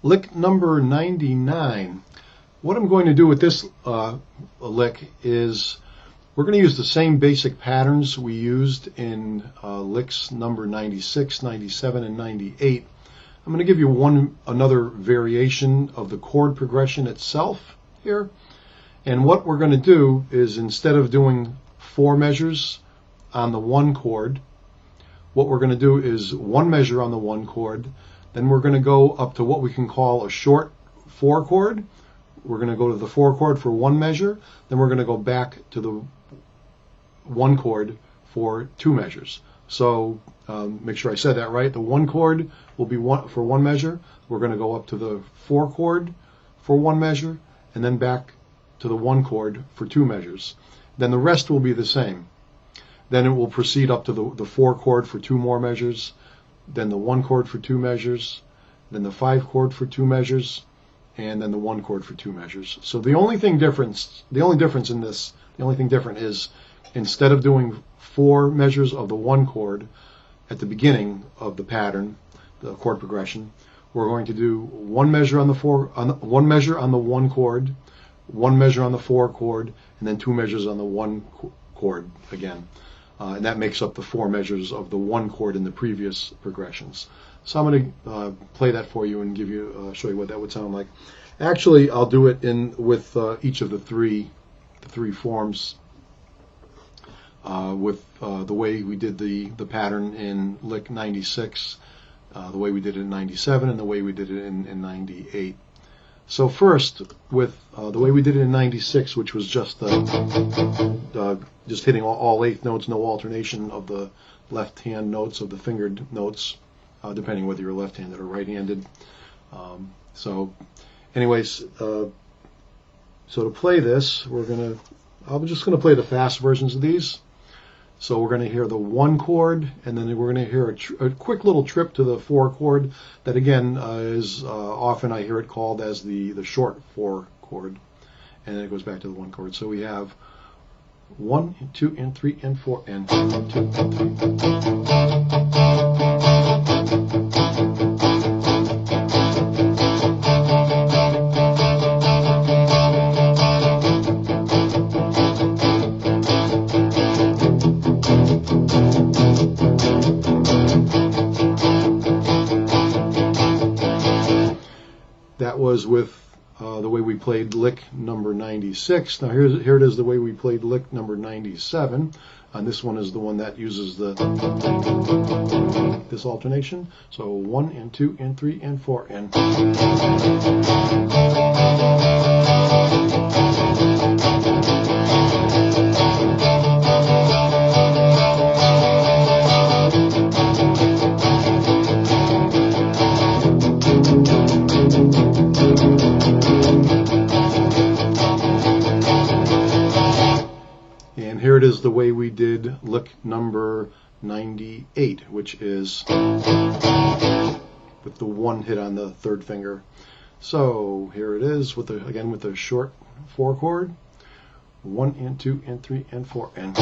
Lick number 99. What I'm going to do with this lick is we're going to use the same basic patterns we used in licks number 96, 97, and 98. I'm going to give you another variation of the chord progression itself here. And what we're going to do is, instead of doing 4 measures on the 1 chord, what we're going to do is 1 measure on the 1 chord. Then we're going to go up to what we can call a short 4 chord. We're going to go to the 4 chord for 1 measure. Then we're going to go back to the 1 chord for 2 measures. So make sure I said that right. The 1 chord will be for 1 measure. We're going to go up to the 4 chord for 1 measure, and then back to the 1 chord for 2 measures. Then the rest will be the same. Then it will proceed up to the 4 chord for 2 more measures, then the 1 chord for 2 measures, then the 5 chord for 2 measures, and then the 1 chord for 2 measures. So the only thing different is, instead of doing 4 measures of the 1 chord at the beginning of the pattern, the chord progression, we're going to do 1 measure on the 1 measure on the 1 chord, 1 measure on the 4 chord, and then 2 measures on the 1 chord again. And that makes up the 4 measures of the 1 chord in the previous progressions. So I'm going to play that for you and give you show you what that would sound like. Actually, I'll do it with each of the three forms, with the way we did the pattern in lick 96, the way we did it in 97, and the way we did it in 98. So first, with the way we did it in 96, which was just hitting all 8th notes, no alternation of the left-hand notes of the fingered notes, depending whether you're left-handed or right-handed. So to play this, I'm just going to play the fast versions of these. So we're going to hear the 1 chord, and then we're going to hear a quick little trip to the 4 chord. That again is often I hear it called as the short 4 chord, and then it goes back to the 1 chord. So we have 1 and 2 and 3 and 4 and 2 and 3. That was with the way we played lick number 96. Now here it is the way we played lick number 97. And this one is the one that uses this alternation. So 1 and 2 and 3 and 4 and. And here it is the way we did lick number 98, which is with the 1 hit on the 3rd finger. So here it is again with the short 4 chord. 1 and 2 and 3 and 4 and.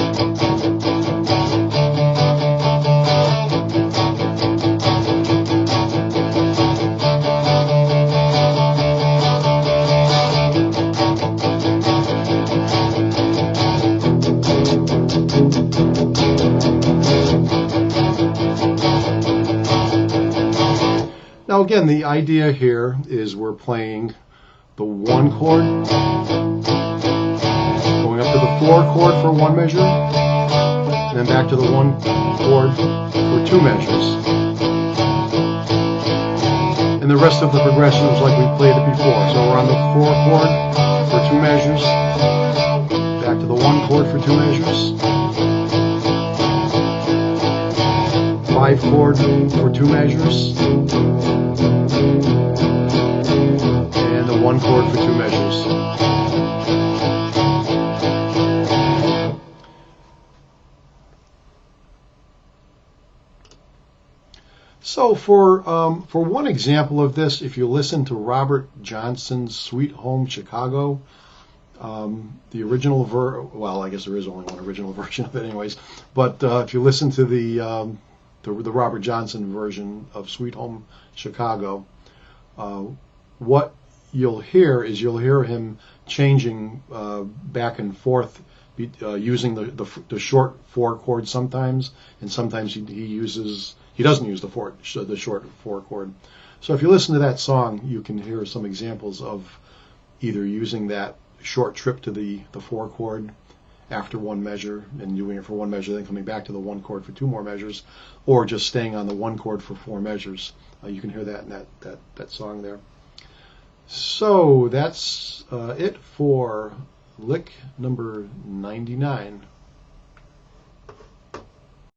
Now again, the idea here is we're playing the 1 chord, going up to the 4 chord for 1 measure, and then back to the 1 chord for 2 measures. And the rest of the progression is like we played it before. So we're on the 4 chord for 2 measures, back to the 1 chord for 2 measures, 5 chord for 2 measures, and the 1 chord for 2 measures. So for one example of this, if you listen to Robert Johnson's Sweet Home Chicago, the original well, I guess there is only one original version of it anyways, but if you listen to the Robert Johnson version of Sweet Home Chicago, what you'll hear is you'll hear him changing back and forth, using the short 4 chord sometimes, and sometimes he doesn't use the short 4 chord. So if you listen to that song, you can hear some examples of either using that short trip to the 4 chord after one measure and doing it for one measure, then coming back to the 1 chord for 2 more measures, or just staying on the 1 chord for 4 measures. You can hear that in that song there. So that's it for lick number 99.